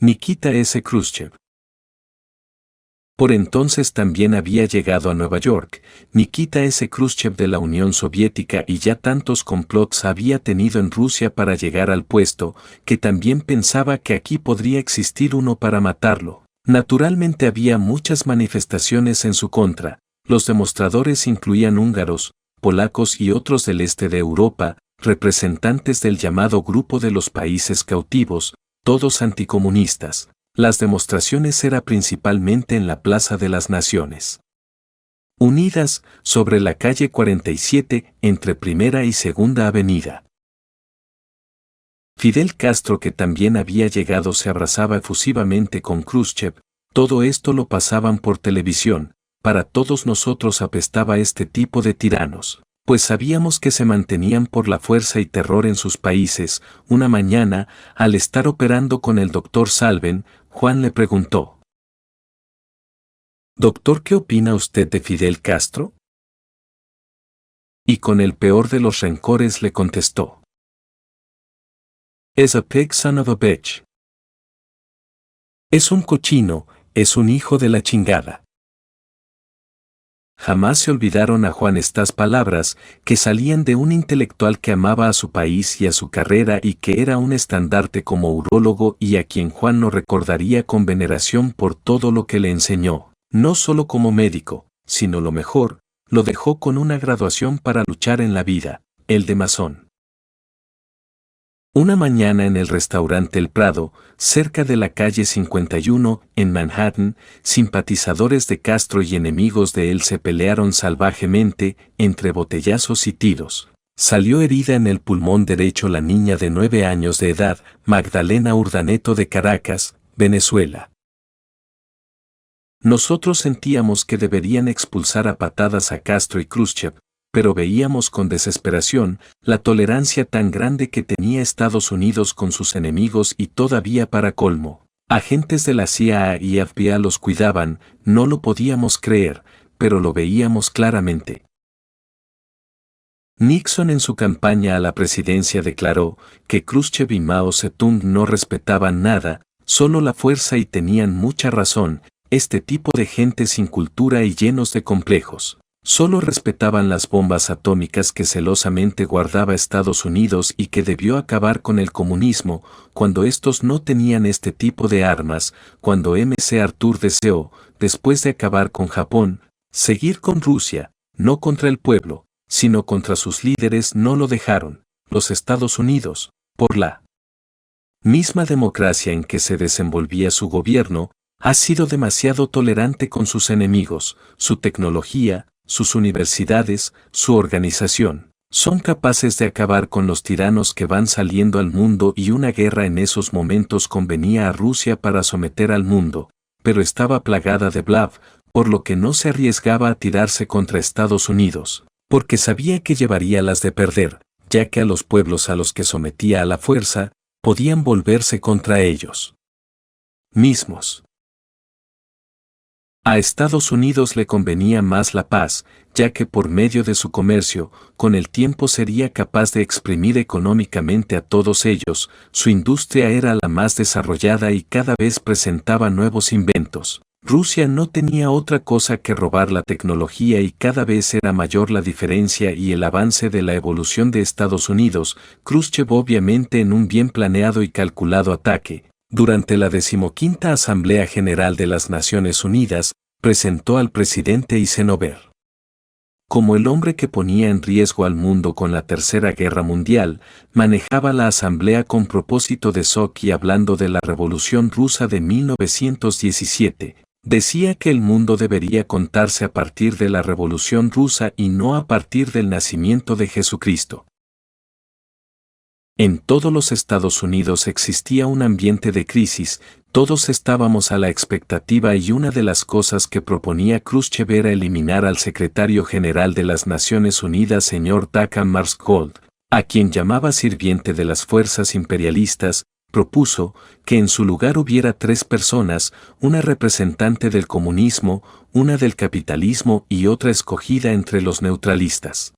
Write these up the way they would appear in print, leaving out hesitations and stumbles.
Nikita S. Khrushchev. Por entonces también había llegado a Nueva York, Nikita S. Khrushchev de la Unión Soviética, y ya tantos complots había tenido en Rusia para llegar al puesto, que también pensaba que aquí podría existir uno para matarlo. Naturalmente había muchas manifestaciones en su contra. Los demostradores incluían húngaros, polacos y otros del este de Europa, representantes del llamado Grupo de los Países Cautivos, todos anticomunistas. Las demostraciones eran principalmente en la Plaza de las Naciones Unidas, sobre la calle 47, entre Primera y Segunda Avenida. Fidel Castro, que también había llegado, se abrazaba efusivamente con Khrushchev. Todo esto lo pasaban por televisión. Para todos nosotros apestaba este tipo de tiranos, pues sabíamos que se mantenían por la fuerza y terror en sus países. Una mañana, al estar operando con el doctor Salven, Juan le preguntó: «Doctor, ¿qué opina usted de Fidel Castro?». Y con el peor de los rencores le contestó: «Es a pig son of a bitch». Es un cochino, es un hijo de la chingada. Jamás se olvidaron a Juan estas palabras, que salían de un intelectual que amaba a su país y a su carrera y que era un estandarte como urólogo y a quien Juan no recordaría con veneración por todo lo que le enseñó, no solo como médico, sino lo mejor, lo dejó con una graduación para luchar en la vida, el de masón. Una mañana en el restaurante El Prado, cerca de la calle 51, en Manhattan, simpatizadores de Castro y enemigos de él se pelearon salvajemente, entre botellazos y tiros. Salió herida en el pulmón derecho la niña de 9 años de edad, Magdalena Urdaneta de Caracas, Venezuela. Nosotros sentíamos que deberían expulsar a patadas a Castro y Khrushchev, pero veíamos con desesperación la tolerancia tan grande que tenía Estados Unidos con sus enemigos y todavía para colmo, agentes de la CIA y FBI los cuidaban. No lo podíamos creer, pero lo veíamos claramente. Nixon en su campaña a la presidencia declaró que Khrushchev y Mao Zedong no respetaban nada, solo la fuerza, y tenían mucha razón. Este tipo de gente sin cultura y llenos de complejos solo respetaban las bombas atómicas que celosamente guardaba Estados Unidos y que debió acabar con el comunismo cuando estos no tenían este tipo de armas. Cuando MacArthur deseó, después de acabar con Japón, seguir con Rusia, no contra el pueblo, sino contra sus líderes, no lo dejaron. Los Estados Unidos, por la misma democracia en que se desenvolvía su gobierno, ha sido demasiado tolerante con sus enemigos, su tecnología, sus universidades, su organización. Son capaces de acabar con los tiranos que van saliendo al mundo, y una guerra en esos momentos convenía a Rusia para someter al mundo, pero estaba plagada de bluff, por lo que no se arriesgaba a tirarse contra Estados Unidos, porque sabía que llevaría las de perder, ya que a los pueblos a los que sometía a la fuerza, podían volverse contra ellos mismos. A Estados Unidos le convenía más la paz, ya que por medio de su comercio, con el tiempo sería capaz de exprimir económicamente a todos ellos. Su industria era la más desarrollada y cada vez presentaba nuevos inventos. Rusia no tenía otra cosa que robar la tecnología y cada vez era mayor la diferencia y el avance de la evolución de Estados Unidos. Khrushchev, obviamente en un bien planeado y calculado ataque, durante la 15ª Asamblea General de las Naciones Unidas, presentó al presidente Eisenhower como el hombre que ponía en riesgo al mundo con la Tercera Guerra Mundial. Manejaba la asamblea con propósito de shock y hablando de la Revolución Rusa de 1917, decía que el mundo debería contarse a partir de la Revolución Rusa y no a partir del nacimiento de Jesucristo. En todos los Estados Unidos existía un ambiente de crisis, todos estábamos a la expectativa, y una de las cosas que proponía Khrushchev era eliminar al secretario general de las Naciones Unidas, señor Taka Marshall, a quien llamaba sirviente de las fuerzas imperialistas. Propuso que en su lugar hubiera 3 personas, una representante del comunismo, una del capitalismo y otra escogida entre los neutralistas.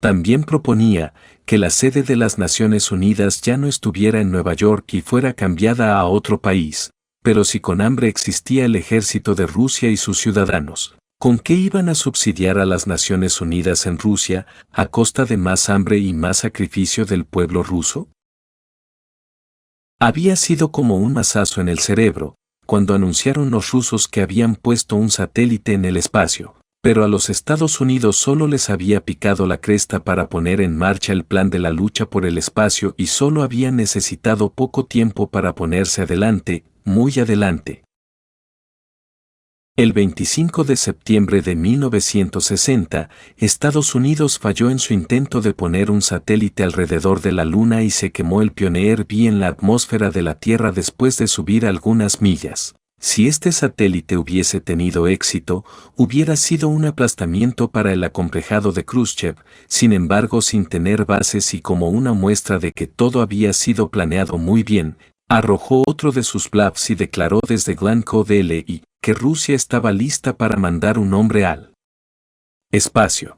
También proponía que la sede de las Naciones Unidas ya no estuviera en Nueva York y fuera cambiada a otro país. Pero si con hambre existía el ejército de Rusia y sus ciudadanos, ¿con qué iban a subsidiar a las Naciones Unidas en Rusia a costa de más hambre y más sacrificio del pueblo ruso? Había sido como un mazazo en el cerebro, cuando anunciaron los rusos que habían puesto un satélite en el espacio, pero a los Estados Unidos solo les había picado la cresta para poner en marcha el plan de la lucha por el espacio y solo habían necesitado poco tiempo para ponerse adelante, muy adelante. El 25 de septiembre de 1960, Estados Unidos falló en su intento de poner un satélite alrededor de la Luna y se quemó el Pioneer B en la atmósfera de la Tierra después de subir algunas millas. Si este satélite hubiese tenido éxito, hubiera sido un aplastamiento para el acomplejado de Khrushchev, sin embargo sin tener bases y como una muestra de que todo había sido planeado muy bien, arrojó otro de sus bluffs y declaró desde Glencoe DLI que Rusia estaba lista para mandar un hombre al espacio.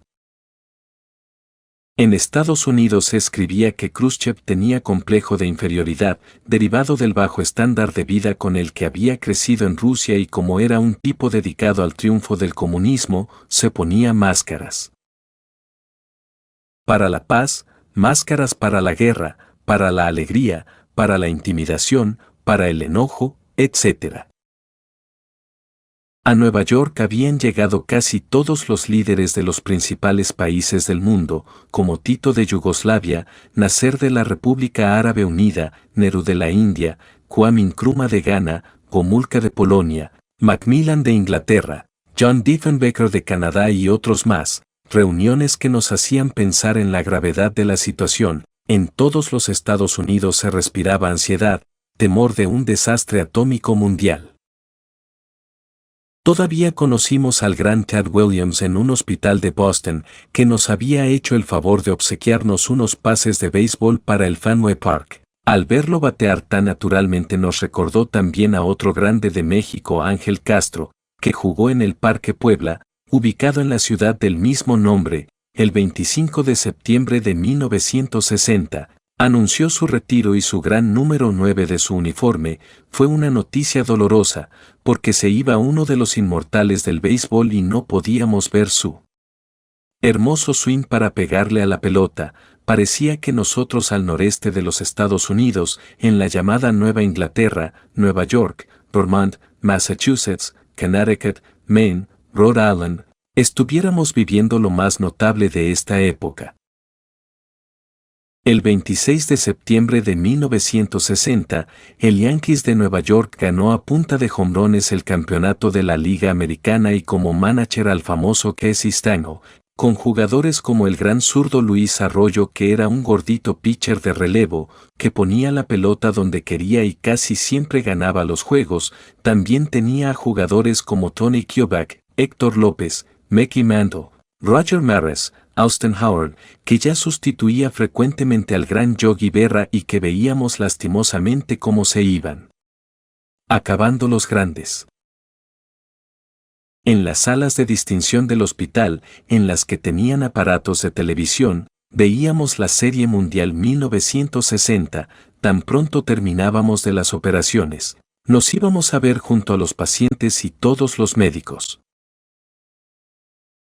En Estados Unidos se escribía que Khrushchev tenía complejo de inferioridad, derivado del bajo estándar de vida con el que había crecido en Rusia y como era un tipo dedicado al triunfo del comunismo, se ponía máscaras. Para la paz, máscaras para la guerra, para la alegría, para la intimidación, para el enojo, etc. A Nueva York habían llegado casi todos los líderes de los principales países del mundo, como Tito de Yugoslavia, Nasser de la República Árabe Unida, Nehru de la India, Kwame Nkrumah de Ghana, Gomulka de Polonia, Macmillan de Inglaterra, John Diefenbaker de Canadá y otros más, reuniones que nos hacían pensar en la gravedad de la situación. En todos los Estados Unidos se respiraba ansiedad, temor de un desastre atómico mundial. Todavía conocimos al gran Ted Williams en un hospital de Boston que nos había hecho el favor de obsequiarnos unos pases de béisbol para el Fenway Park. Al verlo batear tan naturalmente nos recordó también a otro grande de México, Ángel Castro, que jugó en el Parque Puebla, ubicado en la ciudad del mismo nombre, el 25 de septiembre de 1960. Anunció su retiro y su gran número 9 de su uniforme. Fue una noticia dolorosa, porque se iba uno de los inmortales del béisbol y no podíamos ver su hermoso swing para pegarle a la pelota. Parecía que nosotros al noreste de los Estados Unidos, en la llamada Nueva Inglaterra, Nueva York, Vermont, Massachusetts, Connecticut, Maine, Rhode Island, estuviéramos viviendo lo más notable de esta época. El 26 de septiembre de 1960, el Yankees de Nueva York ganó a punta de jonrones el campeonato de la Liga Americana y como manager al famoso Casey Stengel, con jugadores como el gran zurdo Luis Arroyo, que era un gordito pitcher de relevo, que ponía la pelota donde quería y casi siempre ganaba los juegos. También tenía a jugadores como Tony Kubek, Héctor López, Mickey Mantle, Roger Maris, Austin Howard, que ya sustituía frecuentemente al gran Yogi Berra y que veíamos lastimosamente cómo se iban acabando los grandes. En las salas de distinción del hospital, en las que tenían aparatos de televisión, veíamos la Serie Mundial 1960, tan pronto terminábamos de las operaciones. Nos íbamos a ver junto a los pacientes y todos los médicos.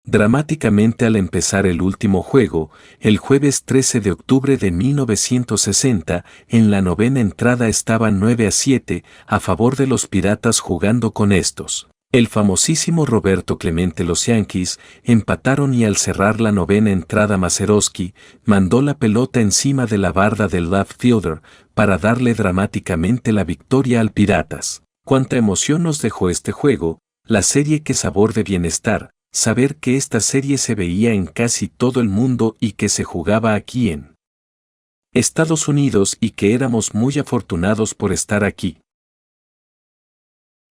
Dramáticamente al empezar el último juego, el jueves 13 de octubre de 1960, en la novena entrada estaban 9-7 a favor de los Piratas jugando con estos. El famosísimo Roberto Clemente. Los Yankees empataron y al cerrar la novena entrada Mazeroski mandó la pelota encima de la barda del left fielder para darle dramáticamente la victoria al Piratas. Cuánta emoción nos dejó este juego, la serie, qué sabor de bienestar. Saber que esta serie se veía en casi todo el mundo y que se jugaba aquí en Estados Unidos y que éramos muy afortunados por estar aquí.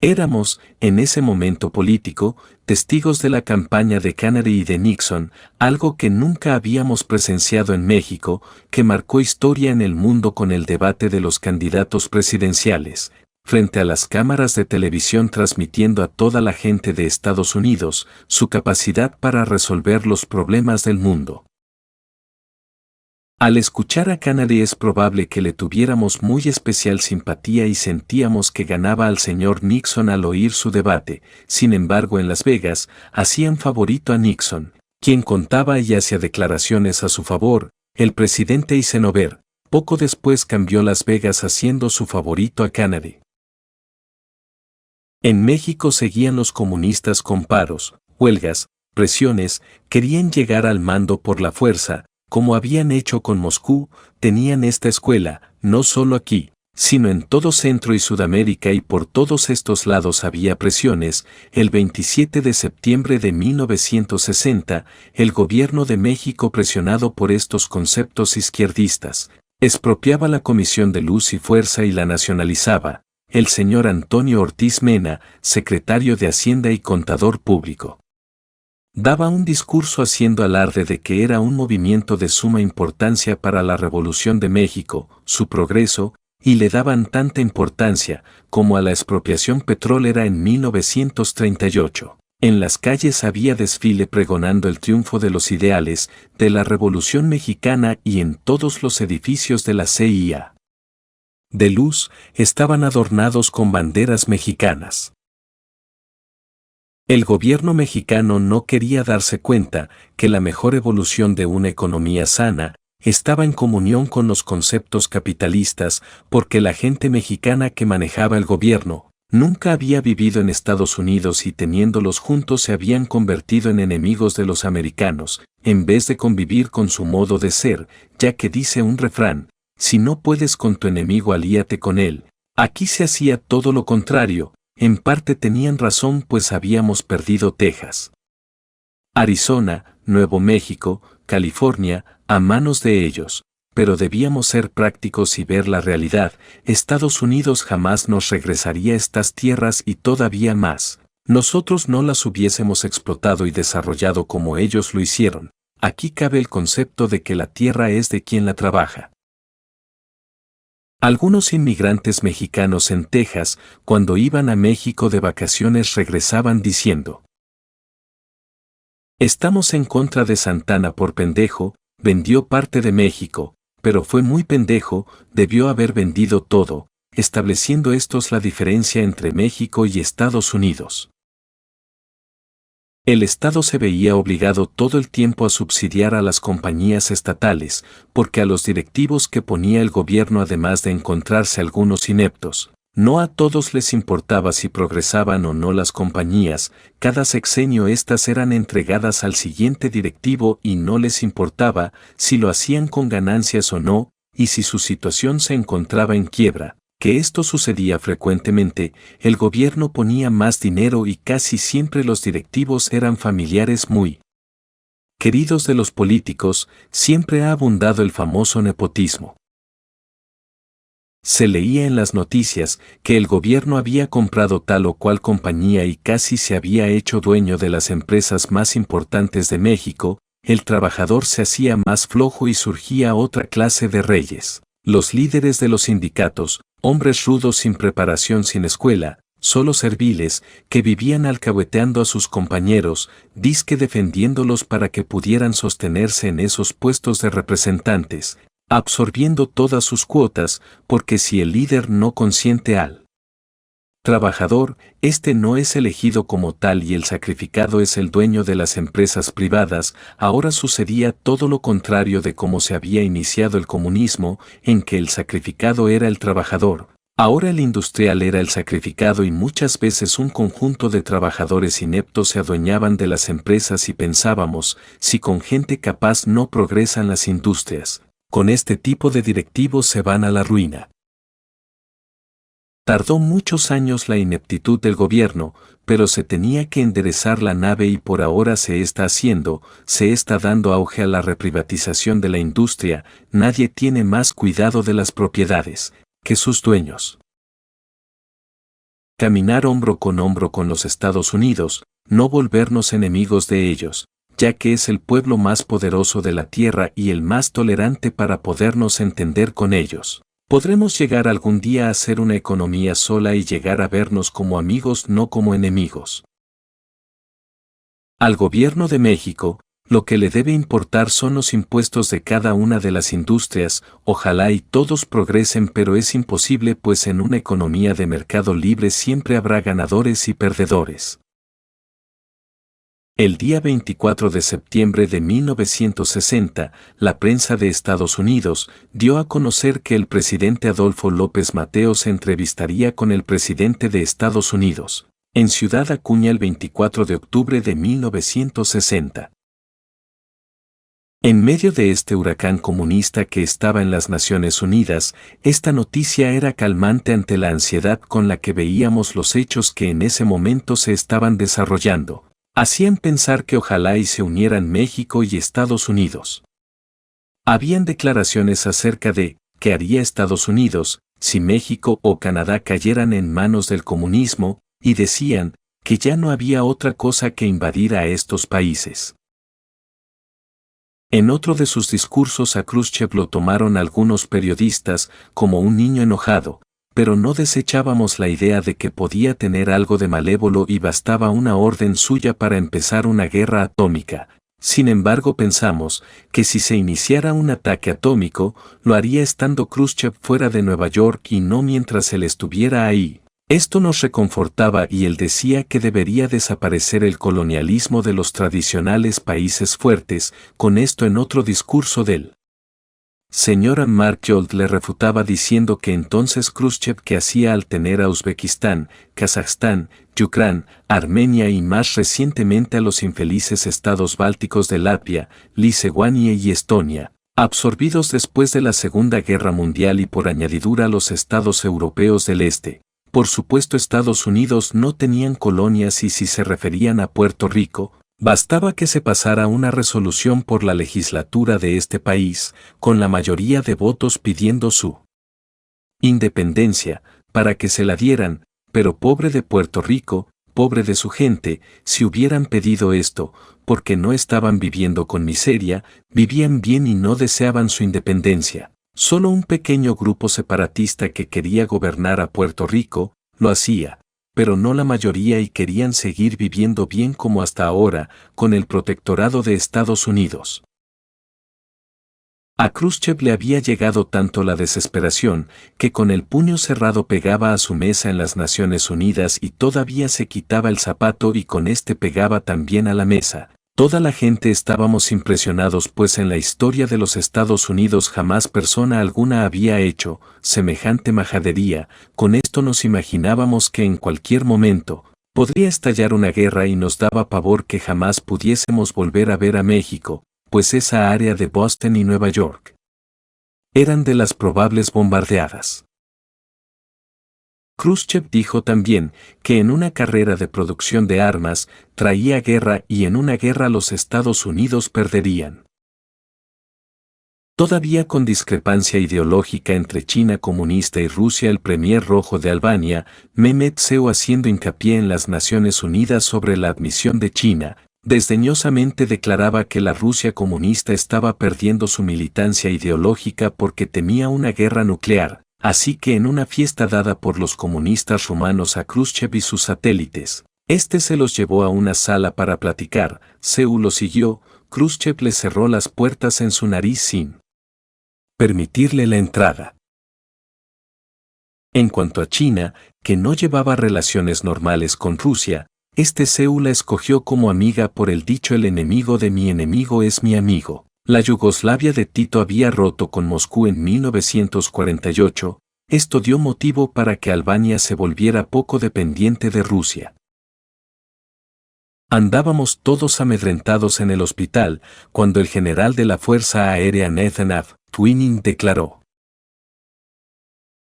Éramos, en ese momento político, testigos de la campaña de Kennedy y de Nixon, algo que nunca habíamos presenciado en México, que marcó historia en el mundo con el debate de los candidatos presidenciales, frente a las cámaras de televisión transmitiendo a toda la gente de Estados Unidos su capacidad para resolver los problemas del mundo. Al escuchar a Kennedy es probable que le tuviéramos muy especial simpatía y sentíamos que ganaba al señor Nixon al oír su debate. Sin embargo, en Las Vegas hacían favorito a Nixon, quien contaba y hacía declaraciones a su favor. El presidente Eisenhower poco después cambió Las Vegas haciendo su favorito a Kennedy. En México seguían los comunistas con paros, huelgas, presiones, querían llegar al mando por la fuerza, como habían hecho con Moscú. Tenían esta escuela, no solo aquí, sino en todo Centro y Sudamérica, y por todos estos lados había presiones. El 27 de septiembre de 1960, el gobierno de México, presionado por estos conceptos izquierdistas, expropiaba la Comisión de Luz y Fuerza y la nacionalizaba. El señor Antonio Ortiz Mena, secretario de Hacienda y contador público, daba un discurso haciendo alarde de que era un movimiento de suma importancia para la Revolución de México, su progreso, y le daban tanta importancia como a la expropiación petrolera en 1938. En las calles había desfile pregonando el triunfo de los ideales de la Revolución Mexicana, y en todos los edificios de la CIA de Luz estaban adornados con banderas mexicanas. El gobierno mexicano no quería darse cuenta que la mejor evolución de una economía sana estaba en comunión con los conceptos capitalistas, porque la gente mexicana que manejaba el gobierno nunca había vivido en Estados Unidos, y teniéndolos juntos se habían convertido en enemigos de los americanos, en vez de convivir con su modo de ser, ya que dice un refrán: si no puedes con tu enemigo, alíate con él. Aquí se hacía todo lo contrario. En parte tenían razón, pues habíamos perdido Texas, Arizona, Nuevo México, California, a manos de ellos, pero debíamos ser prácticos y ver la realidad. Estados Unidos jamás nos regresaría estas tierras, y todavía más, nosotros no las hubiésemos explotado y desarrollado como ellos lo hicieron. Aquí cabe el concepto de que la tierra es de quien la trabaja. Algunos inmigrantes mexicanos en Texas, cuando iban a México de vacaciones, regresaban diciendo: estamos en contra de Santana por pendejo, vendió parte de México, pero fue muy pendejo, debió haber vendido todo, estableciendo estos la diferencia entre México y Estados Unidos. El Estado se veía obligado todo el tiempo a subsidiar a las compañías estatales, porque a los directivos que ponía el gobierno, además de encontrarse algunos ineptos, no a todos les importaba si progresaban o no las compañías. Cada sexenio estas eran entregadas al siguiente directivo y no les importaba si lo hacían con ganancias o no, y si su situación se encontraba en quiebra, que esto sucedía frecuentemente, el gobierno ponía más dinero, y casi siempre los directivos eran familiares muy queridos de los políticos. Siempre ha abundado el famoso nepotismo. Se leía en las noticias que el gobierno había comprado tal o cual compañía y casi se había hecho dueño de las empresas más importantes de México. El trabajador se hacía más flojo y surgía otra clase de reyes: los líderes de los sindicatos, hombres rudos sin preparación, sin escuela, solo serviles, que vivían alcahueteando a sus compañeros, dizque defendiéndolos para que pudieran sostenerse en esos puestos de representantes, absorbiendo todas sus cuotas, porque si el líder no consiente al trabajador, este no es elegido como tal y el sacrificado es el dueño de las empresas privadas. Ahora sucedía todo lo contrario de cómo se había iniciado el comunismo, en que el sacrificado era el trabajador. Ahora el industrial era el sacrificado, y muchas veces un conjunto de trabajadores ineptos se adueñaban de las empresas, y pensábamos: si con gente capaz no progresan las industrias, con este tipo de directivos se van a la ruina. Tardó muchos años la ineptitud del gobierno, pero se tenía que enderezar la nave, y por ahora se está haciendo, se está dando auge a la reprivatización de la industria. Nadie tiene más cuidado de las propiedades que sus dueños. Caminar hombro con los Estados Unidos, no volvernos enemigos de ellos, ya que es el pueblo más poderoso de la tierra y el más tolerante para podernos entender con ellos. Podremos llegar algún día a ser una economía sola y llegar a vernos como amigos, no como enemigos. Al gobierno de México Lo que le debe importar son los impuestos de cada una de las industrias, ojalá y todos progresen, pero es imposible, pues en una economía de mercado libre siempre habrá ganadores y perdedores. El día 24 de septiembre de 1960, la prensa de Estados Unidos dio a conocer que el presidente Adolfo López Mateos se entrevistaría con el presidente de Estados Unidos, en Ciudad Acuña el 24 de octubre de 1960. En medio de este huracán comunista que estaba en las Naciones Unidas, esta noticia era calmante ante la ansiedad con la que veíamos los hechos que en ese momento se estaban desarrollando. Hacían pensar que ojalá y se unieran México y Estados Unidos. Habían declaraciones acerca de qué haría Estados Unidos si México o Canadá cayeran en manos del comunismo, y decían que ya no había otra cosa que invadir a estos países. En otro de sus discursos a Khrushchev lo tomaron algunos periodistas como un niño enojado, pero no desechábamos la idea de que podía tener algo de malévolo y bastaba una orden suya para empezar una guerra atómica. Sin embargo, pensamos que si se iniciara un ataque atómico, lo haría estando Khrushchev fuera de Nueva York y no mientras él estuviera ahí. Esto nos reconfortaba y él decía que debería desaparecer el colonialismo de los tradicionales países fuertes. Con esto, en otro discurso del señor Mark Jolt le refutaba diciendo que entonces Khrushchev qué hacía al tener a Uzbekistán, Kazajstán, Ucrania, Armenia y más recientemente a los infelices estados bálticos de Latvia, Lituania y Estonia, absorbidos después de la Segunda Guerra Mundial, y por añadidura a los estados europeos del este. Por supuesto, Estados Unidos no tenían colonias, y si se referían a Puerto Rico, bastaba que se pasara una resolución por la legislatura de este país, con la mayoría de votos pidiendo su independencia, para que se la dieran, pero pobre de Puerto Rico, pobre de su gente, si hubieran pedido esto, porque no estaban viviendo con miseria, vivían bien y no deseaban su independencia. Solo un pequeño grupo separatista que quería gobernar a Puerto Rico lo hacía, pero no la mayoría, y querían seguir viviendo bien como hasta ahora, con el protectorado de Estados Unidos. A Khrushchev le había llegado tanto la desesperación, que con el puño cerrado pegaba a su mesa en las Naciones Unidas y todavía se quitaba el zapato y con este pegaba también a la mesa. Toda la gente estábamos impresionados, pues en la historia de los Estados Unidos jamás persona alguna había hecho semejante majadería. Con esto nos imaginábamos que en cualquier momento podría estallar una guerra y nos daba pavor que jamás pudiésemos volver a ver a México, pues esa área de Boston y Nueva York eran de las probables bombardeadas. Khrushchev dijo también que en una carrera de producción de armas traía guerra y en una guerra los Estados Unidos perderían. Todavía con discrepancia ideológica entre China comunista y Rusia, el premier rojo de Albania, Mehmet Şehu, haciendo hincapié en las Naciones Unidas sobre la admisión de China, desdeñosamente declaraba que la Rusia comunista estaba perdiendo su militancia ideológica porque temía una guerra nuclear. Así que en una fiesta dada por los comunistas rumanos a Khrushchev y sus satélites, este se los llevó a una sala para platicar. Şehu lo siguió. Khrushchev le cerró las puertas en su nariz sin permitirle la entrada. En cuanto a China, que no llevaba relaciones normales con Rusia, Şehu la escogió como amiga por el dicho: el enemigo de mi enemigo es mi amigo. La Yugoslavia de Tito había roto con Moscú en 1948, esto dio motivo para que Albania se volviera poco dependiente de Rusia. Andábamos todos amedrentados en el hospital, cuando el general de la Fuerza Aérea Nathan F. Twining declaró: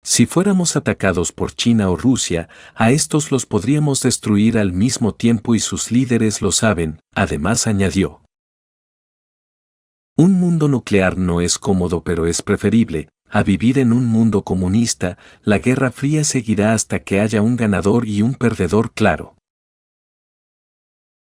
si fuéramos atacados por China o Rusia, a estos los podríamos destruir al mismo tiempo y sus líderes lo saben. Además añadió: un mundo nuclear no es cómodo, pero es preferible a vivir en un mundo comunista. La Guerra Fría seguirá hasta que haya un ganador y un perdedor claro.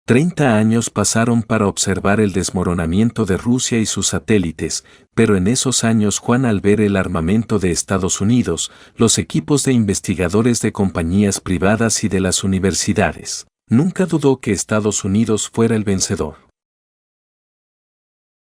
30 años pasaron para observar el desmoronamiento de Rusia y sus satélites, pero en esos años Juan, al ver el armamento de Estados Unidos, los equipos de investigadores de compañías privadas y de las universidades, nunca dudó que Estados Unidos fuera el vencedor.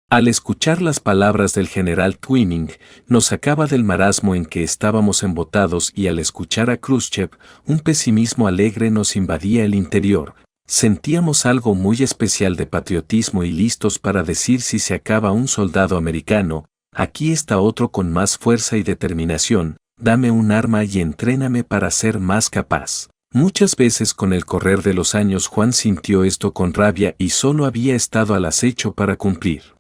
Al escuchar las palabras del general Twining, nos sacaba del marasmo en que estábamos embotados y al escuchar a Khrushchev, un pesimismo alegre nos invadía el interior. Sentíamos algo muy especial de patriotismo y listos para decir si se acaba un soldado americano, aquí está otro con más fuerza y determinación, dame un arma y entréname para ser más capaz. Muchas veces con el correr de los años Juan sintió esto con rabia y solo había estado al acecho para cumplir.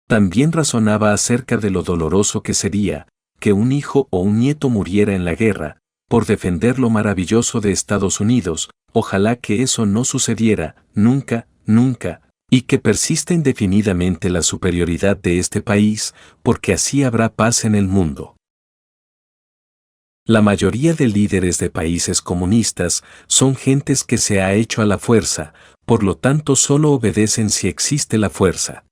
También razonaba acerca de lo doloroso que sería que un hijo o un nieto muriera en la guerra, por defender lo maravilloso de Estados Unidos, ojalá que eso no sucediera, nunca, nunca, y que persista indefinidamente la superioridad de este país, porque así habrá paz en el mundo. La mayoría de líderes de países comunistas son gentes que se ha hecho a la fuerza, por lo tanto solo obedecen si existe la fuerza.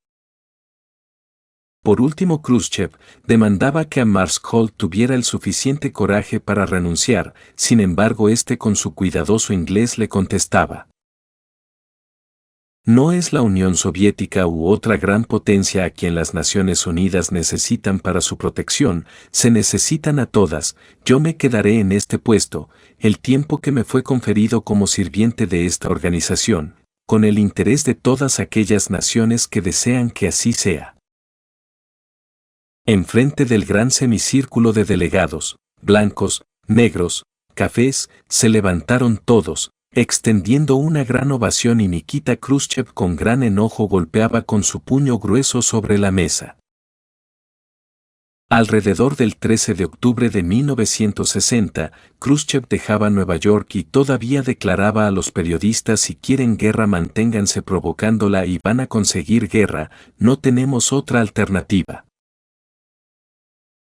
Por último, Khrushchev demandaba que Amarskol tuviera el suficiente coraje para renunciar, sin embargo este con su cuidadoso inglés le contestaba: no es la Unión Soviética u otra gran potencia a quien las Naciones Unidas necesitan para su protección, se necesitan a todas, yo me quedaré en este puesto, el tiempo que me fue conferido como sirviente de esta organización, con el interés de todas aquellas naciones que desean que así sea. Enfrente del gran semicírculo de delegados, blancos, negros, cafés, se levantaron todos, extendiendo una gran ovación y Nikita Khrushchev con gran enojo golpeaba con su puño grueso sobre la mesa. Alrededor del 13 de octubre de 1960, Khrushchev dejaba Nueva York y todavía declaraba a los periodistas: si quieren guerra manténganse provocándola y van a conseguir guerra, no tenemos otra alternativa.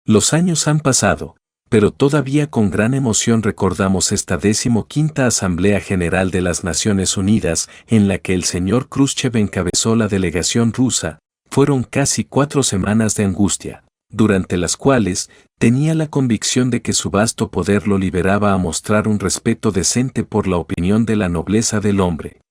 Los años han pasado, pero todavía con gran emoción recordamos esta 15ª Asamblea General de las Naciones Unidas, en la que el señor Khrushchev encabezó la delegación rusa. Fueron casi 4 semanas de angustia, durante las cuales tenía la convicción de que su vasto poder lo liberaba a mostrar un respeto decente por la opinión de la nobleza del hombre.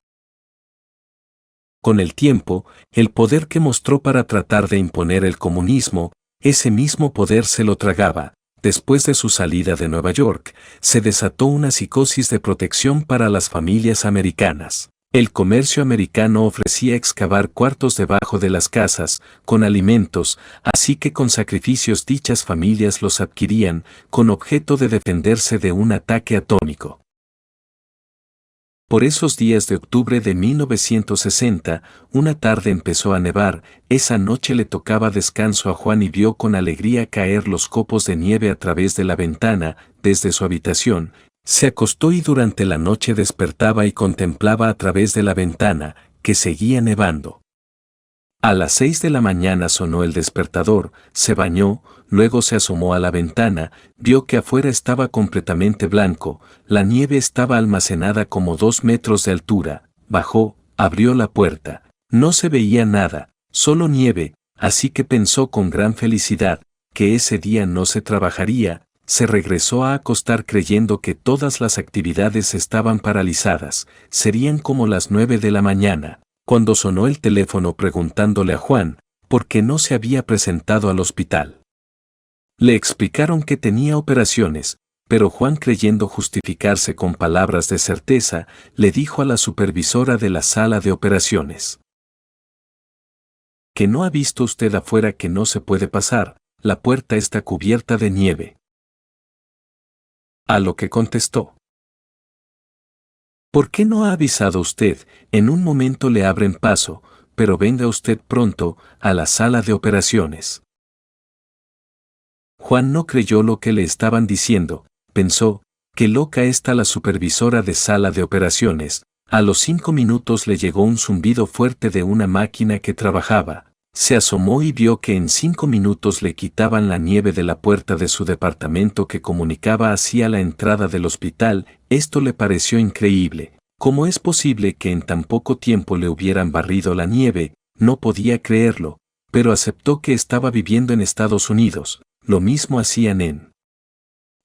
Con el tiempo, el poder que mostró para tratar de imponer el comunismo, ese mismo poder se lo tragaba. Después de su salida de Nueva York, se desató una psicosis de protección para las familias americanas. El comercio americano ofrecía excavar cuartos debajo de las casas, con alimentos, así que con sacrificios dichas familias los adquirían, con objeto de defenderse de un ataque atómico. Por esos días de octubre de 1960, una tarde empezó a nevar, esa noche le tocaba descanso a Juan y vio con alegría caer los copos de nieve a través de la ventana, desde su habitación. Se acostó y durante la noche despertaba y contemplaba a través de la ventana, que seguía nevando. A las 6 de la mañana sonó el despertador, se bañó, luego se asomó a la ventana, vio que afuera estaba completamente blanco, la nieve estaba almacenada como 2 metros de altura, bajó, abrió la puerta, no se veía nada, solo nieve, así que pensó con gran felicidad, que ese día no se trabajaría, se regresó a acostar creyendo que todas las actividades estaban paralizadas, serían como las 9 de la mañana. Cuando sonó el teléfono preguntándole a Juan por qué no se había presentado al hospital. Le explicaron que tenía operaciones, pero Juan, creyendo justificarse con palabras de certeza, le dijo a la supervisora de la sala de operaciones: ¿que no ha visto usted afuera que no se puede pasar? La puerta está cubierta de nieve. A lo que contestó: ¿por qué no ha avisado usted? En un momento le abren paso, pero venga usted pronto a la sala de operaciones. Juan no creyó lo que le estaban diciendo, pensó, qué loca está la supervisora de sala de operaciones. A los 5 minutos le llegó un zumbido fuerte de una máquina que trabajaba. Se asomó y vio que en 5 minutos le quitaban la nieve de la puerta de su departamento que comunicaba hacia la entrada del hospital. Esto le pareció increíble. ¿Cómo es posible que en tan poco tiempo le hubieran barrido la nieve? No podía creerlo, pero aceptó que estaba viviendo en Estados Unidos. Lo mismo hacían en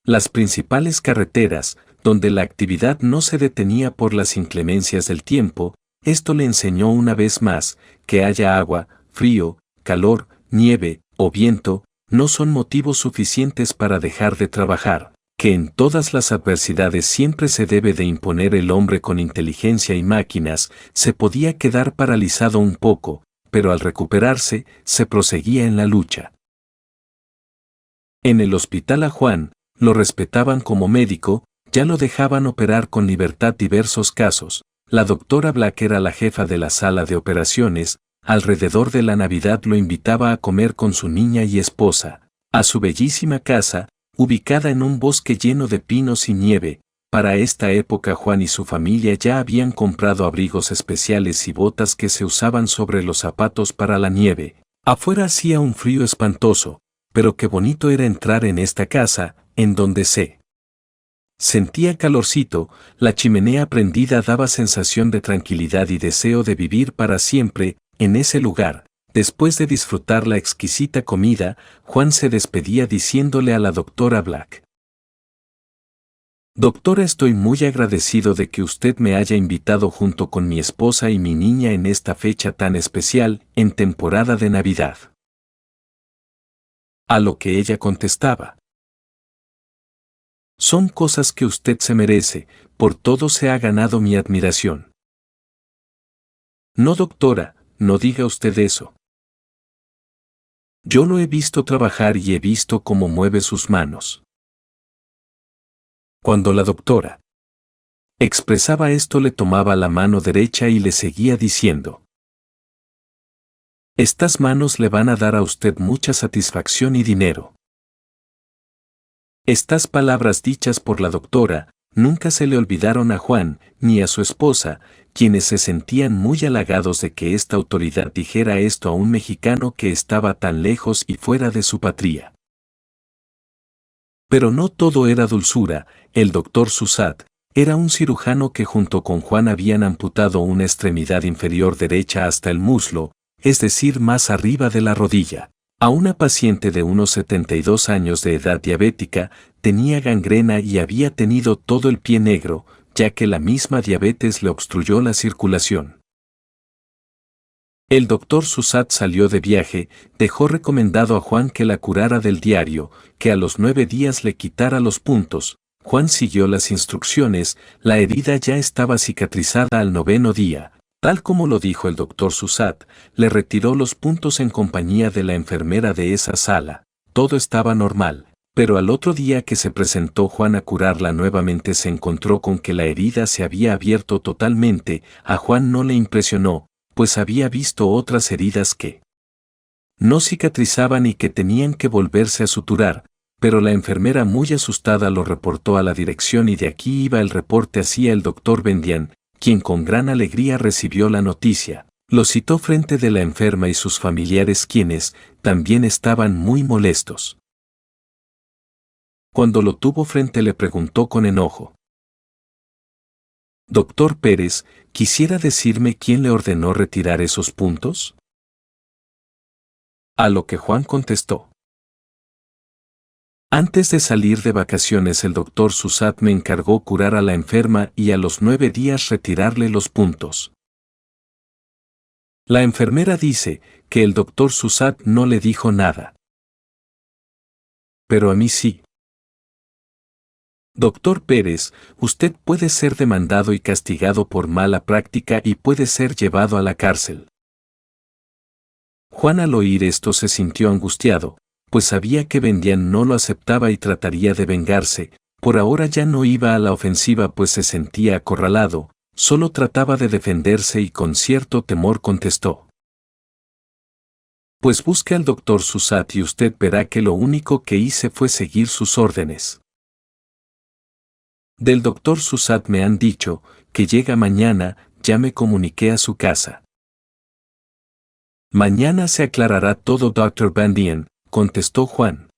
las principales carreteras, donde la actividad no se detenía por las inclemencias del tiempo. Esto le enseñó una vez más que haya agua, frío, calor, nieve o viento, no son motivos suficientes para dejar de trabajar, que en todas las adversidades siempre se debe de imponer el hombre con inteligencia y máquinas. Se podía quedar paralizado un poco, pero al recuperarse, se proseguía en la lucha. En el hospital a Juan, lo respetaban como médico, ya lo dejaban operar con libertad diversos casos. La doctora Black era la jefa de la sala de operaciones. Alrededor de la Navidad lo invitaba a comer con su niña y esposa, a su bellísima casa, ubicada en un bosque lleno de pinos y nieve. Para esta época Juan y su familia ya habían comprado abrigos especiales y botas que se usaban sobre los zapatos para la nieve. Afuera hacía un frío espantoso, pero qué bonito era entrar en esta casa, en donde se sentía calorcito. La chimenea prendida daba sensación de tranquilidad y deseo de vivir para siempre. En ese lugar, después de disfrutar la exquisita comida, Juan se despedía diciéndole a la doctora Black: «Doctora, estoy muy agradecido de que usted me haya invitado junto con mi esposa y mi niña en esta fecha tan especial, en temporada de Navidad». A lo que ella contestaba: «Son cosas que usted se merece, por todo se ha ganado mi admiración». «No, doctora, no diga usted eso. Yo lo he visto trabajar y he visto cómo mueve sus manos». Cuando la doctora expresaba esto, le tomaba la mano derecha y le seguía diciendo: «Estas manos le van a dar a usted mucha satisfacción y dinero». Estas palabras dichas por la doctora nunca se le olvidaron a Juan ni a su esposa, quienes se sentían muy halagados de que esta autoridad dijera esto a un mexicano que estaba tan lejos y fuera de su patria. Pero no todo era dulzura. El doctor Susat era un cirujano que junto con Juan habían amputado una extremidad inferior derecha hasta el muslo, es decir, más arriba de la rodilla. A una paciente de unos 72 años de edad diabética, tenía gangrena y había tenido todo el pie negro, ya que la misma diabetes le obstruyó la circulación. El doctor Susat salió de viaje, dejó recomendado a Juan que la curara del diario, que a los 9 días le quitara los puntos. Juan siguió las instrucciones, la herida ya estaba cicatrizada al 9º día. Tal como lo dijo el doctor Susat, le retiró los puntos en compañía de la enfermera de esa sala. Todo estaba normal, pero al otro día que se presentó Juan a curarla nuevamente se encontró con que la herida se había abierto totalmente. A Juan no le impresionó, pues había visto otras heridas que no cicatrizaban y que tenían que volverse a suturar, pero la enfermera muy asustada lo reportó a la dirección y de aquí iba el reporte hacia el doctor Bendián, quien con gran alegría recibió la noticia. Lo citó frente de la enferma y sus familiares, quienes también estaban muy molestos. Cuando lo tuvo frente le preguntó con enojo: «Doctor Pérez, ¿quisiera decirme quién le ordenó retirar esos puntos?». A lo que Juan contestó: «Antes de salir de vacaciones el doctor Susat me encargó curar a la enferma y a los 9 días retirarle los puntos». La enfermera dice que el doctor Susat no le dijo nada. «Pero a mí sí». «Doctor Pérez, usted puede ser demandado y castigado por mala práctica y puede ser llevado a la cárcel». Juan al oír esto se sintió angustiado, pues sabía que Bendián no lo aceptaba y trataría de vengarse. Por ahora ya no iba a la ofensiva pues se sentía acorralado, solo trataba de defenderse y con cierto temor contestó: «Pues busque al doctor Susat y usted verá que lo único que hice fue seguir sus órdenes». «Del doctor Susat me han dicho que llega mañana, ya me comuniqué a su casa». «Mañana se aclarará todo, Dr. Bendián», contestó Juan.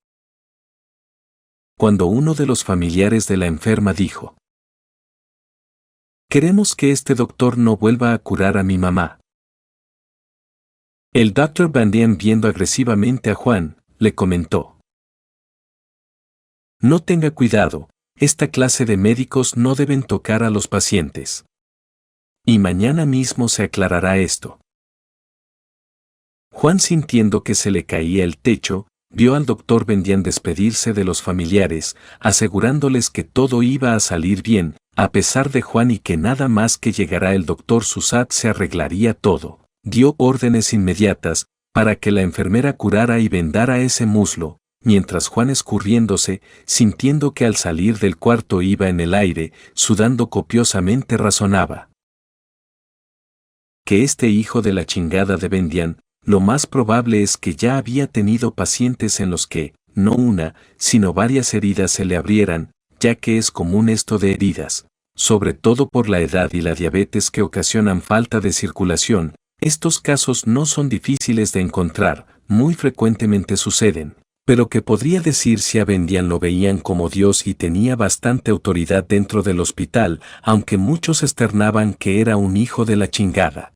Cuando uno de los familiares de la enferma dijo: «Queremos que este doctor no vuelva a curar a mi mamá». El Dr. Bendián, viendo agresivamente a Juan, le comentó: «No tenga cuidado, esta clase de médicos no deben tocar a los pacientes». Y mañana mismo se aclarará esto. Juan, sintiendo que se le caía el techo, vio al doctor Bendián despedirse de los familiares, asegurándoles que todo iba a salir bien, a pesar de Juan, y que nada más que llegara el doctor Susat se arreglaría todo. Dio órdenes inmediatas para que la enfermera curara y vendara ese muslo, mientras Juan, escurriéndose, sintiendo que al salir del cuarto iba en el aire, sudando copiosamente, razonaba. Que este hijo de la chingada de Bendián, lo más probable es que ya había tenido pacientes en los que, no una, sino varias heridas se le abrieran, ya que es común esto de heridas, sobre todo por la edad y la diabetes que ocasionan falta de circulación. Estos casos no son difíciles de encontrar, muy frecuentemente suceden, pero que podría decir si a Bendián lo veían como Dios y tenía bastante autoridad dentro del hospital, aunque muchos externaban que era un hijo de la chingada.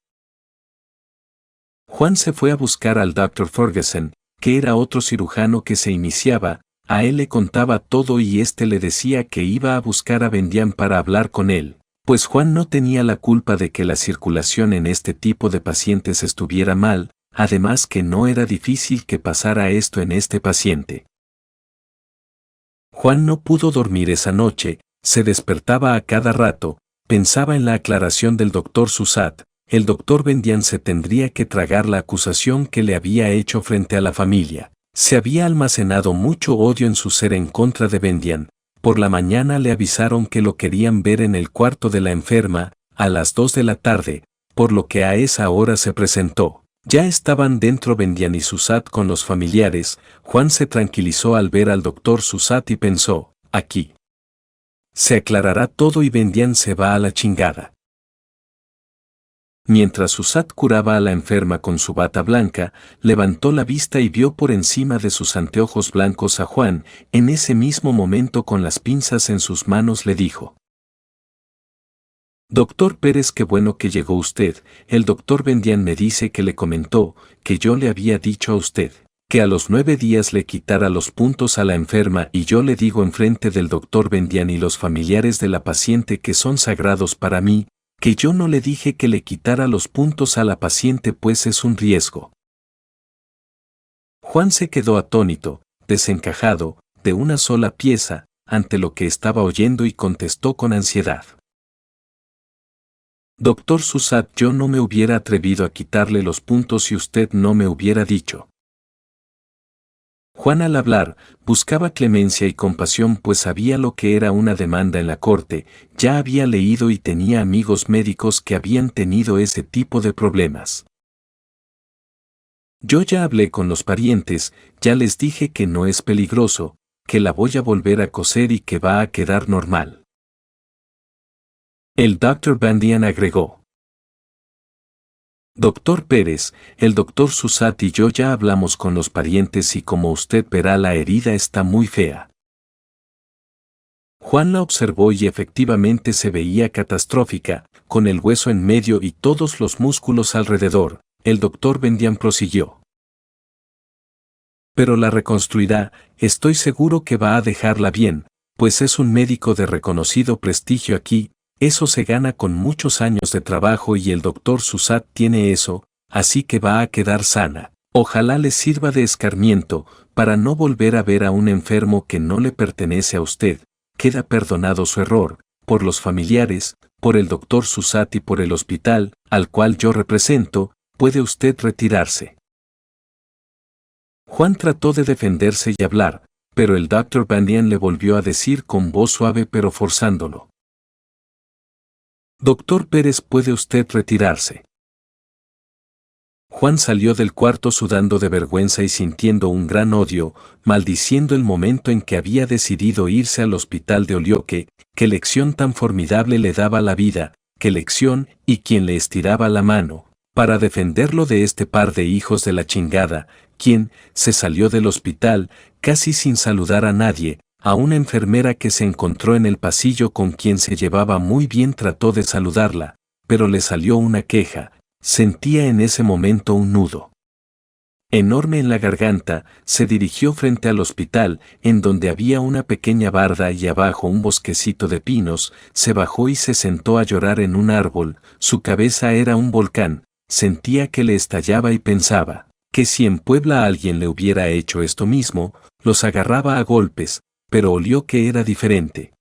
Juan se fue a buscar al Dr. Ferguson, que era otro cirujano que se iniciaba. A él le contaba todo y éste le decía que iba a buscar a Bendián para hablar con él, pues Juan no tenía la culpa de que la circulación en este tipo de pacientes estuviera mal, además que no era difícil que pasara esto en este paciente. Juan no pudo dormir esa noche, se despertaba a cada rato, pensaba en la aclaración del doctor Susat. El doctor Bendián se tendría que tragar la acusación que le había hecho frente a la familia. Se había almacenado mucho odio en su ser en contra de Bendián. Por la mañana le avisaron que lo querían ver en el cuarto de la enferma, a las 2 de la tarde, por lo que a esa hora se presentó. Ya estaban dentro Bendián y Susat con los familiares. Juan se tranquilizó al ver al doctor Susat y pensó, aquí se aclarará todo y Bendián se va a la chingada. Mientras Susat curaba a la enferma con su bata blanca, levantó la vista y vio por encima de sus anteojos blancos a Juan. En ese mismo momento, con las pinzas en sus manos, le dijo: Doctor Pérez, qué bueno que llegó usted. El doctor Bendián me dice que le comentó que yo le había dicho a usted que a los 9 días le quitara los puntos a la enferma, y yo le digo enfrente del doctor Bendián y los familiares de la paciente, que son sagrados para mí, que yo no le dije que le quitara los puntos a la paciente, pues es un riesgo. Juan se quedó atónito, desencajado, de una sola pieza, ante lo que estaba oyendo, y contestó con ansiedad: Doctor Susat, yo no me hubiera atrevido a quitarle los puntos si usted no me hubiera dicho. Juan, al hablar, buscaba clemencia y compasión, pues sabía lo que era una demanda en la corte. Ya había leído y tenía amigos médicos que habían tenido ese tipo de problemas. Yo ya hablé con los parientes, ya les dije que no es peligroso, que la voy a volver a coser y que va a quedar normal. El Dr. Bendián agregó: Doctor Pérez, el doctor Susat y yo ya hablamos con los parientes y como usted verá, la herida está muy fea. Juan la observó y efectivamente se veía catastrófica, con el hueso en medio y todos los músculos alrededor. El doctor Bendián prosiguió: Pero la reconstruirá, estoy seguro que va a dejarla bien, pues es un médico de reconocido prestigio aquí. Eso se gana con muchos años de trabajo y el doctor Susat tiene eso, así que va a quedar sana. Ojalá le sirva de escarmiento, para no volver a ver a un enfermo que no le pertenece a usted. Queda perdonado su error, por los familiares, por el doctor Susat y por el hospital, al cual yo represento. Puede usted retirarse. Juan trató de defenderse y hablar, pero el Dr. Bendián le volvió a decir con voz suave pero forzándolo: Doctor Pérez, puede usted retirarse. Juan salió del cuarto sudando de vergüenza y sintiendo un gran odio, maldiciendo el momento en que había decidido irse al hospital de Olioque. Qué lección tan formidable le daba la vida, qué lección, y quien le estiraba la mano para defenderlo de este par de hijos de la chingada. Quien se salió del hospital casi sin saludar a nadie. A una enfermera que se encontró en el pasillo con quien se llevaba muy bien trató de saludarla, pero le salió una queja. Sentía en ese momento un nudo enorme en la garganta, se dirigió frente al hospital, en donde había una pequeña barda y abajo un bosquecito de pinos, se bajó y se sentó a llorar en un árbol, su cabeza era un volcán, sentía que le estallaba y pensaba, que si en Puebla alguien le hubiera hecho esto mismo, los agarraba a golpes, pero olió que era diferente.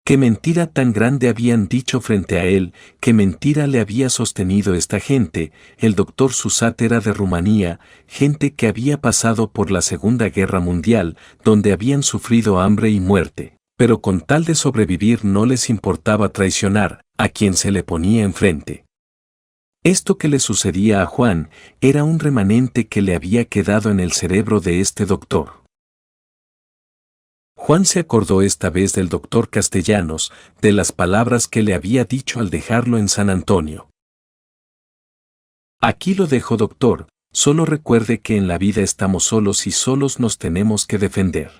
¿Qué mentira tan grande habían dicho frente a él? ¿Qué mentira le había sostenido esta gente? El doctor Susat era de Rumanía, gente que había pasado por la Segunda Guerra Mundial, donde habían sufrido hambre y muerte, pero con tal de sobrevivir no les importaba traicionar a quien se le ponía enfrente. Esto que le sucedía a Juan era un remanente que le había quedado en el cerebro de este doctor. Juan se acordó esta vez del doctor Castellanos, de las palabras que le había dicho al dejarlo en San Antonio. Aquí lo dejo, doctor, solo recuerde que en la vida estamos solos y solos nos tenemos que defender.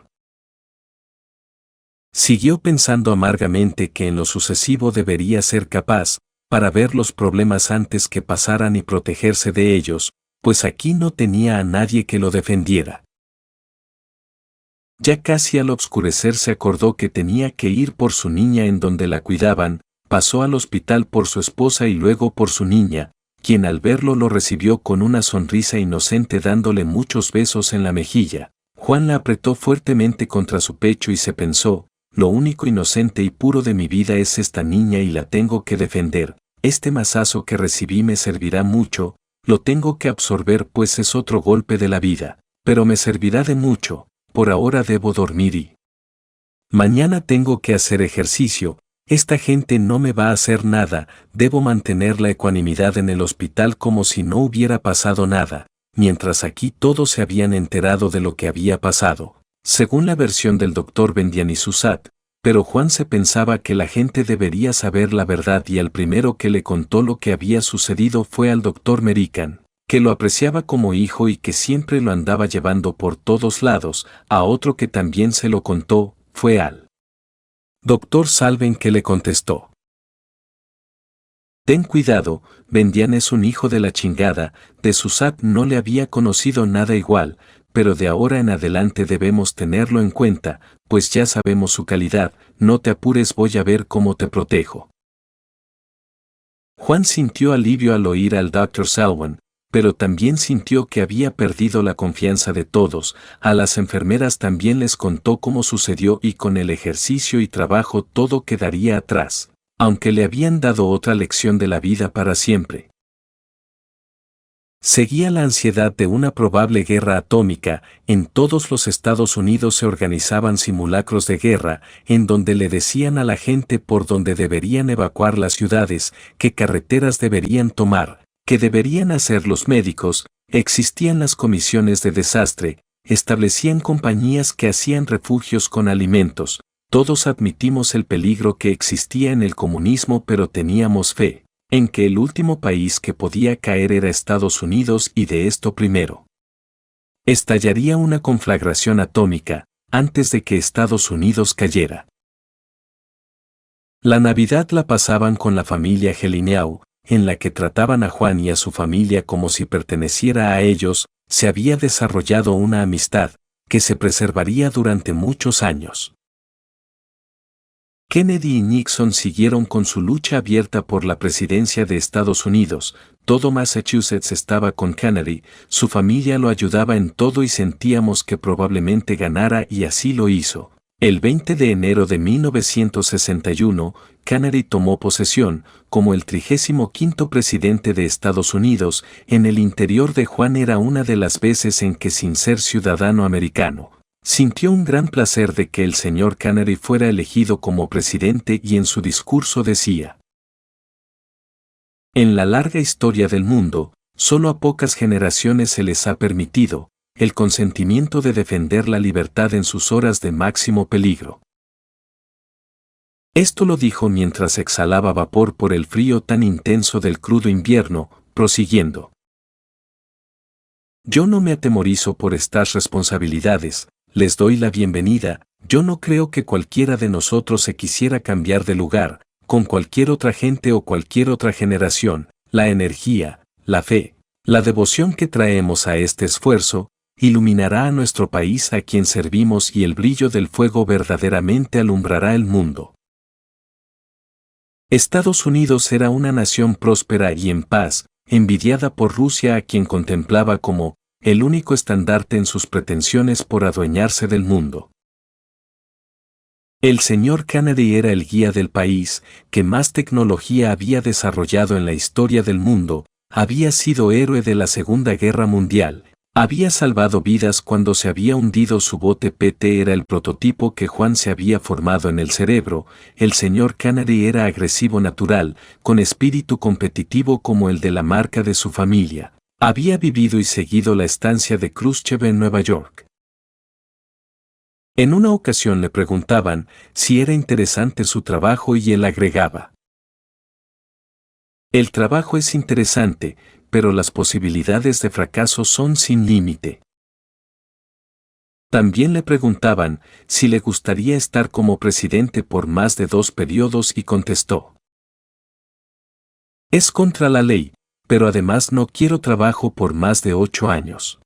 Siguió pensando amargamente que en lo sucesivo debería ser capaz, para ver los problemas antes que pasaran y protegerse de ellos, pues aquí no tenía a nadie que lo defendiera. Ya casi al oscurecer se acordó que tenía que ir por su niña en donde la cuidaban, pasó al hospital por su esposa y luego por su niña, quien al verlo lo recibió con una sonrisa inocente dándole muchos besos en la mejilla. Juan la apretó fuertemente contra su pecho y se pensó, lo único inocente y puro de mi vida es esta niña y la tengo que defender, este mazazo que recibí me servirá mucho, lo tengo que absorber pues es otro golpe de la vida, pero me servirá de mucho. Por ahora debo dormir y mañana tengo que hacer ejercicio, esta gente no me va a hacer nada, debo mantener la ecuanimidad en el hospital como si no hubiera pasado nada, mientras aquí todos se habían enterado de lo que había pasado, según la versión del doctor Bendiani Susat, pero Juan se pensaba que la gente debería saber la verdad y el primero que le contó lo que había sucedido fue al doctor Merican, que lo apreciaba como hijo y que siempre lo andaba llevando por todos lados. A otro que también se lo contó, fue al doctor Salven, que le contestó: ten cuidado, Bendian es un hijo de la chingada, de Susat no le había conocido nada igual, pero de ahora en adelante debemos tenerlo en cuenta, pues ya sabemos su calidad, no te apures, voy a ver cómo te protejo. Juan sintió alivio al oír al Dr. Salwen, pero también sintió que había perdido la confianza de todos. A las enfermeras también les contó cómo sucedió y con el ejercicio y trabajo todo quedaría atrás, aunque le habían dado otra lección de la vida para siempre. Seguía la ansiedad de una probable guerra atómica. En todos los Estados Unidos se organizaban simulacros de guerra, en donde le decían a la gente por dónde deberían evacuar las ciudades, qué carreteras deberían tomar, qué deberían hacer los médicos. Existían las comisiones de desastre, establecían compañías que hacían refugios con alimentos. Todos admitimos el peligro que existía en el comunismo, pero teníamos fe en que el último país que podía caer era Estados Unidos y de esto primero estallaría una conflagración atómica antes de que Estados Unidos cayera. La Navidad la pasaban con la familia Gelineau, en la que trataban a Juan y a su familia como si perteneciera a ellos. Se había desarrollado una amistad que se preservaría durante muchos años. Kennedy y Nixon siguieron con su lucha abierta por la presidencia de Estados Unidos. Todo Massachusetts estaba con Kennedy, su familia lo ayudaba en todo y sentíamos que probablemente ganara, y así lo hizo. El 20 de enero de 1961, Kennedy tomó posesión como el 35º presidente de Estados Unidos. En el interior de Juan era una de las veces en que, sin ser ciudadano americano, sintió un gran placer de que el señor Kennedy fuera elegido como presidente, y en su discurso decía: en la larga historia del mundo, solo a pocas generaciones se les ha permitido el consentimiento de defender la libertad en sus horas de máximo peligro. Esto lo dijo mientras exhalaba vapor por el frío tan intenso del crudo invierno, prosiguiendo: yo no me atemorizo por estas responsabilidades, les doy la bienvenida. Yo no creo que cualquiera de nosotros se quisiera cambiar de lugar con cualquier otra gente o cualquier otra generación. La energía, la fe, La devoción que traemos a este esfuerzo, iluminará a nuestro país a quien servimos y el brillo del fuego verdaderamente alumbrará el mundo. Estados Unidos era una nación próspera y en paz, envidiada por Rusia a quien contemplaba como el único estandarte en sus pretensiones por adueñarse del mundo. El señor Kennedy era el guía del país que más tecnología había desarrollado en la historia del mundo, había sido héroe de la Segunda Guerra Mundial, había salvado vidas cuando se había hundido su bote PT, era el prototipo que Juan se había formado en el cerebro. El señor Kennedy era agresivo natural, con espíritu competitivo como el de la marca de su familia. Había vivido y seguido la estancia de Khrushchev en Nueva York. En una ocasión le preguntaban si era interesante su trabajo y él agregaba: el trabajo es interesante, pero las posibilidades de fracaso son sin límite. También le preguntaban si le gustaría estar como presidente por más de 2 periodos y contestó: es contra la ley, pero además no quiero trabajo por más de 8 años.